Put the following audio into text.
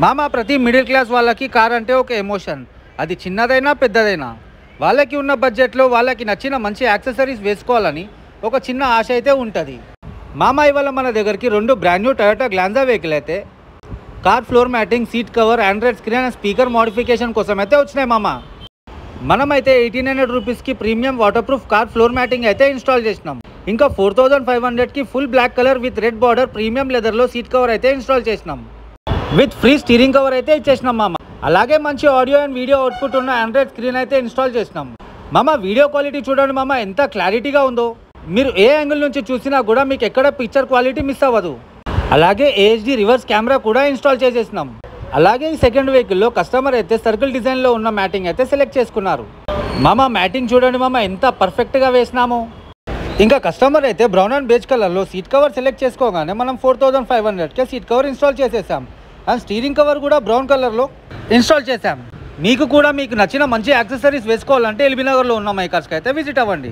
మామ ప్రతి middle class వాళ్ళకి కార్ అంటే ఒక ఎమోషన్. అది చిన్నదైనా పెద్దదైనా వాళ్ళకి ఉన్న బడ్జెట్లో వాళ్ళకి నచ్చిన మంచి యాక్సెసరీస్ వేసుకోవాలని ఒక చిన్న ఆశ అయితే ఉంటుంది. మామ ఇవాళ మన దగ్గరికి 2 brand new Toyota Glanza vehicle అయితే car floor matting, seat cover, android screen and speaker modification కోసం అయితే వచ్చినాయి మామ. మనమైతే 1800 రూపీస్కి premium waterproof car floor matting అయితే ఇన్స్టాల్ చేసినాం. ఇంకా 4500కి full black colour with red border premium లెదర్లో సీట్ కవర్ అయితే ఇన్స్టాల్ చేసినాం. విత్ ఫ్రీ స్టీరింగ్ కవర్ అయితే ఇచ్చేసినాం మామ. అలాగే మంచి ఆడియో అండ్ వీడియో అవుట్పుట్ ఉన్న ఆండ్రాయిడ్ స్క్రీన్ అయితే ఇన్స్టాల్ చేసినాం మామ. వీడియో క్వాలిటీ చూడండి మామ, ఎంత క్లారిటీగా ఉందో. మీరు ఏ యాంగిల్ నుంచి చూసినా కూడా మీకు ఎక్కడ పిక్చర్ క్వాలిటీ మిస్ అవ్వదు. అలాగే ఏహెచ్డి రివర్స్ కెమెరా కూడా ఇన్స్టాల్ చేసేసినాం. అలాగే ఈ సెకండ్ వెహికల్లో కస్టమర్ అయితే సర్కిల్ డిజైన్లో ఉన్న మ్యాటింగ్ అయితే సెలెక్ట్ చేసుకున్నారు మామ. మ్యాటింగ్ చూడండి మామ, ఎంత పర్ఫెక్ట్గా వేసినాము. ఇంకా కస్టమర్ అయితే బ్రౌన్ అండ్ బేజ్ కలర్లో సీట్ కవర్ సెలెక్ట్ చేసుకోగానే మనం 4500కే సీట్ కవర్ ఇన్స్టాల్ చేసేసాం. అండ్ స్టీరింగ్ కవర్ కూడా బ్రౌన్ కలర్లో ఇన్స్టాల్ చేసాం. మీకు కూడా మీకు నచ్చిన మంచి యాక్సెసరీస్ వేసుకోవాలంటే ఎల్బీ నగర్లో ఉన్న మై కార్స్కి అయితే విజిట్ అవ్వండి.